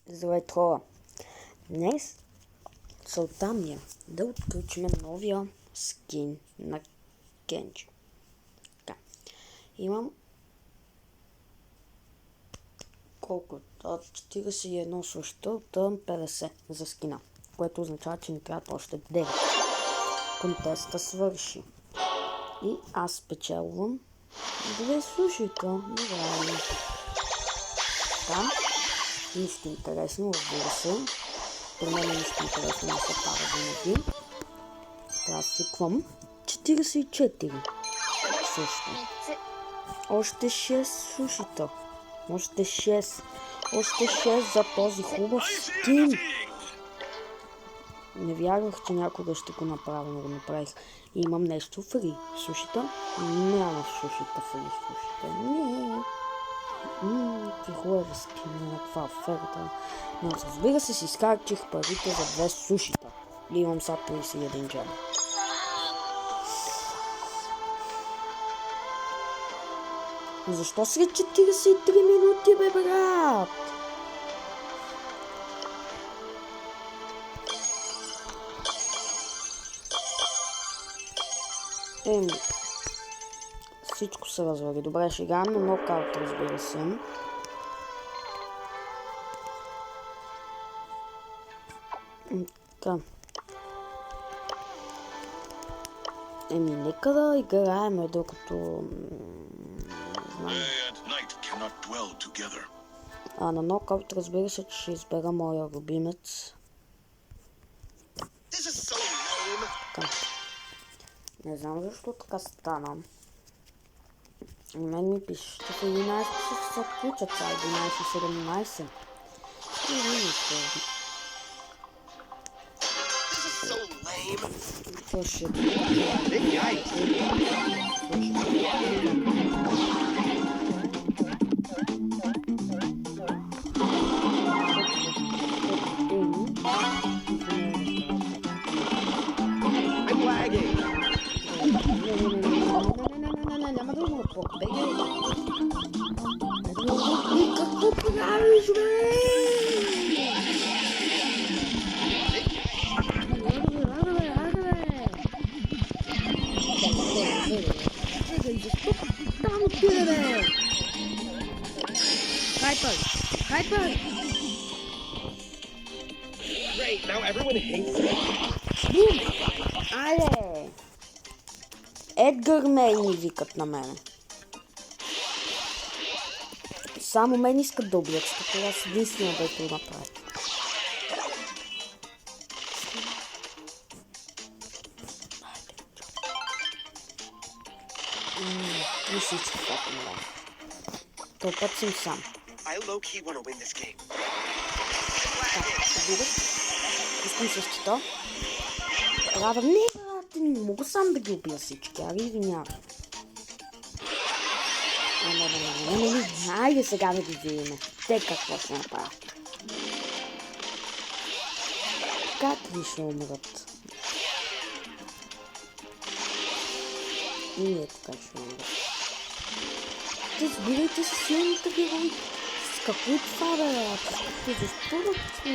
Здравей, Трола. Днес целта ми е да отключим новия скин на Кенджи. Така. Имам колко? 41 също от 50 за скина, което означава, че ни трябват още 9. Контеста свърши. И аз спечелвам 2 сушика. Добре. Така. Нищо интересно, разбира се. При мен нищо интересно не се пада винаги. Трябва да свиквам. 44. Също. Още 6 сушита. Още 6. Още 6 за този хубав скин. Не вярвах, че някога ще го направя, но го направих. И имам нещо фри. Сушита? Няма сушита фри. Сушита. Не. Хубава скина на каква оферта. Но разбира се, си изкарчих парите за 2 сушита. И имам сега 31 джаба. Защо след 43 минути, бе, брат? Всичко се развали. Добре, ще играем на нокаут, разбира се. Така. Нека да играем, докато... на нокаут, разбира се, че ще избера моя любимец. Така. Не знам защо така стана. Мен ми пише, че в 11 ще се включат, сега 11:17. И видите. Какво ще няма да го покбеге. Какво правиш, бе? Там отиде, бе! Хайпер! Хайпер! Бум! Але! Едгар Мей ни викат на мене. Само мен искат да убият, защото аз единствено да го направя. Не всички това помогна. Този път съм сам. Така, видиш? Искам същото. Трябва да... Не мога сам да ги убия всички, ари извинявай. Айде сега да ги видим. Те какво ще направят. Как ли ще умрат? И така ще умрат. Те сбирайте си силните герои. С какво е това, бе? Защо да ти?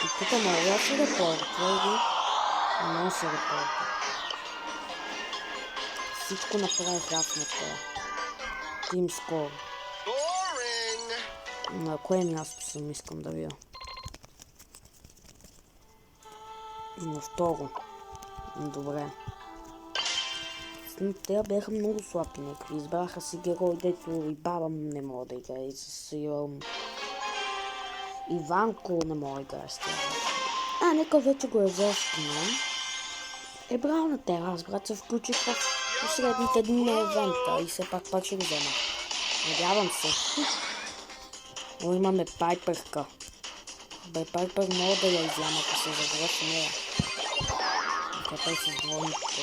И тук моля се репортва и не се репортва. Всичко направих аз на това. Тим скоро. На кое място съм искам да видя? На второ. Добре. Те бяха много слаби някакви. Избраха си герой, дето и баба не мога да играе. Иванко не мога да играе с това. Нека вече го е взел скина. Брал на терас, брат, се включих в последните дни на евента и все пак ще го взема. Надявам се. Но имаме Пайперка. Бе, Пайпер мога да я изяма, ако се завърши нея. Пайпер с двойните.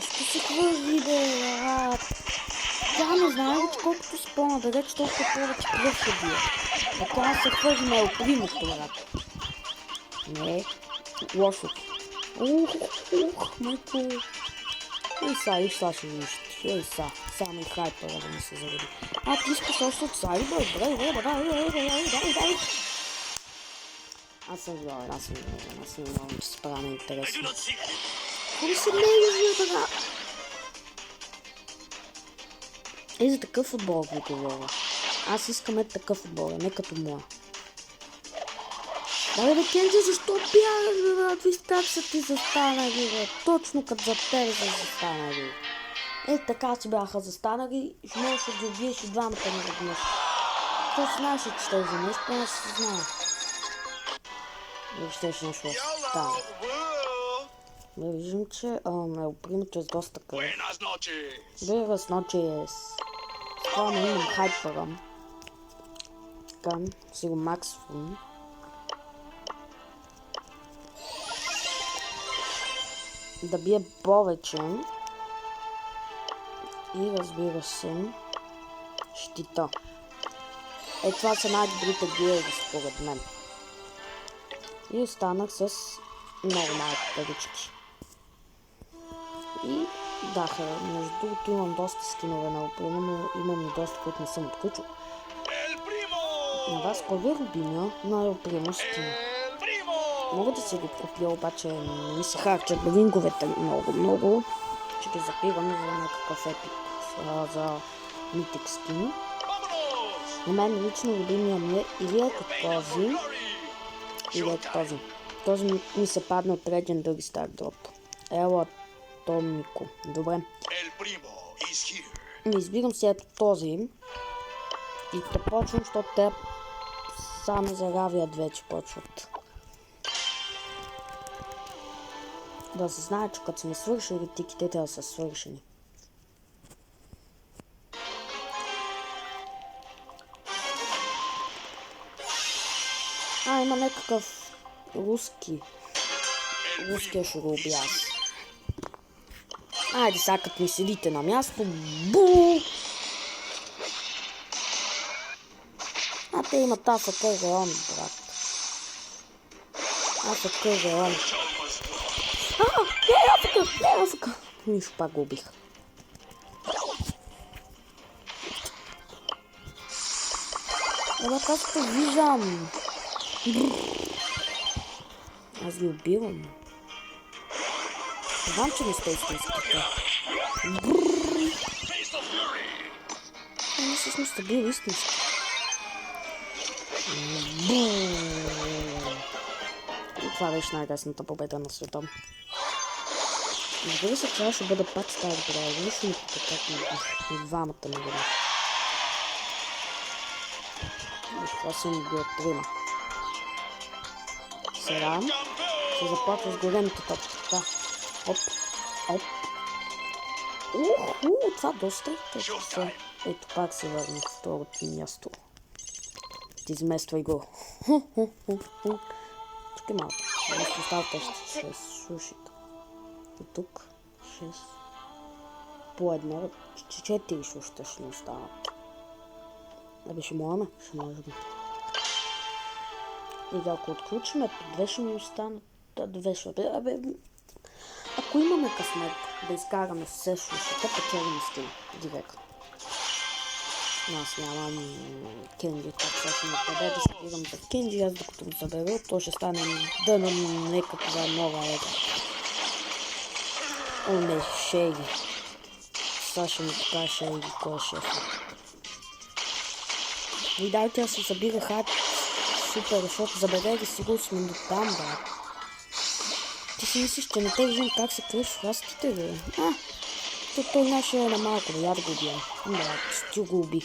Ще се хвърли, бе, брат. Тя не знае ли, колкото спомня, бе, реч толкова повече кръв ще бие. Тя се хвърли неопримото, брат. Не, лошо. Майко. И са ще виждате. Само и хайпера да ми се заради. Ти искаш още от Сари, бе, давай. Аз съм виновен, че се правя на интересно. Кой се мега, бе, бе? За такъв футбол ви говоря. Аз искам такъв футбол, не като моя. Бе, Кенджи, защо бягаш, бе? Виж как са ти застанали, бе? Точно като за тебе са застанали. Така си бяха застанали, ще можеш да ги убиеш и двамата наведнъж. То се знаеше, че ще вземеш, поне се знае. Щеше нещо да стане. Виждам, че примото е доста къде. Buenas noches. Скоро имам хайпера. Така, си го максвам. Да бие повече. И разбира се, щита. Това са най-добрите герои според мен. И останах с много малко парички. И между другото имам доста скинове на Опримо, но имам и доста, които не съм отключил. На вас кой ви е любимия на Опримо скин? Мога да си го купя, обаче не ми се харчат линковете много. Ще ги запивам за някакъв епик, за митик скин. На мен лично любимия ми е или ето този, или ето този. Този ми се падна от Legendary Star Drop. Ела Томико. Добре. Избирам си ето този. И да почвам, защото те само заравят вече почват. Да се знае, че като сме свършили, тиките трябва да са свършени. Има някакъв руски. Руския ще го убия аз. Айде сега като ми седите на място. Бу! Те имат АФК район, брат. АФК район. Не АФК! Нищо пак го убих. Аз те виждам. Аз ви убивам. Знам, че не сте истинските. Не всъщност сте бил истински. И това беше най-лесната победа на света. Разбира се, това ще бъде пак стара игра. Нищо не така на двамата ми бъде. Това съм бил трима. Сега се започва с големите топки. Оп. Това доста е тежко. Ето пак се върна в второто място. Ти измествай го. Чакай малко. Нещо остават още 6 сушите. И тук 6. По едно. 4 сушите ще ни остават. Ще можем. И ако отключим, по 2 ще ни останат. Ако имаме късмет да изкараме все сушите, печелим скин директно. Аз нямам Кенджи, така ще ми къде да спирам за Кенджи, аз докато го забера, то ще стане дънам някаква нова ега. Не, Шейги. Сега ще ми покажа Шейги, кой е шефа. И дайте аз се забира хайп супер, защото забереги си го сме до там, брат. Ти си мислиш, че не те виждам как се криеш в храстите, бе? Той нашия е на малко, да я да го убием. Ти го уби.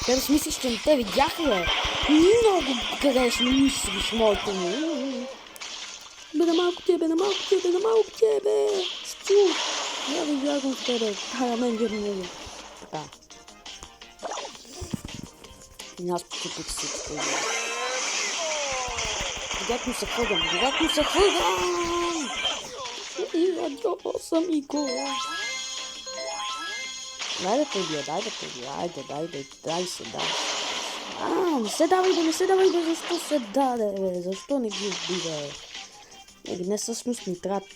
Те да си мислиш, че не те видяха, бе? Много грешно мислиш, моето му. Бе на малко тебе. Стю. Я ви вярвам в тебе. Мен вярвам. Така. И аз покупих всичко. Директно се хвъргам. И радиоса ми го. Дай да побия. Дай се. Не се давай, бе. Защо се даде, бе? Защо не ги уби, бе? Не всъщност ми трябват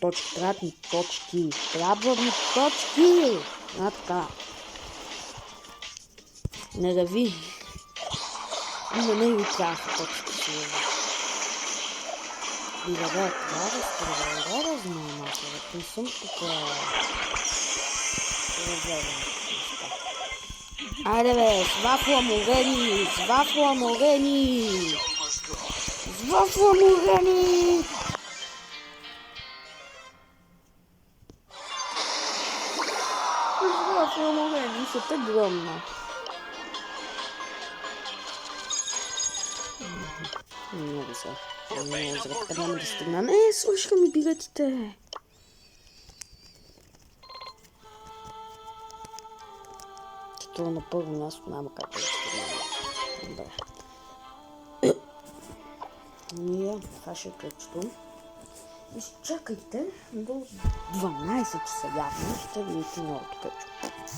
точки. Трябва ми точки. Така. Не реви. Има не и отряха точки си. И да бе, това да знам, не съм тук. Айде бе, свафла морени! Свафла морени! Свафла морени! Свафла морени, ще те гръмна. Много са. Много зръпка, няма да стигна. Не, слушка ми билетите. Това на първо място няма как да стигна. Добре. Ние, това ще е къчето. Изчакайте до 12 часа явно, ще видите новото къчето.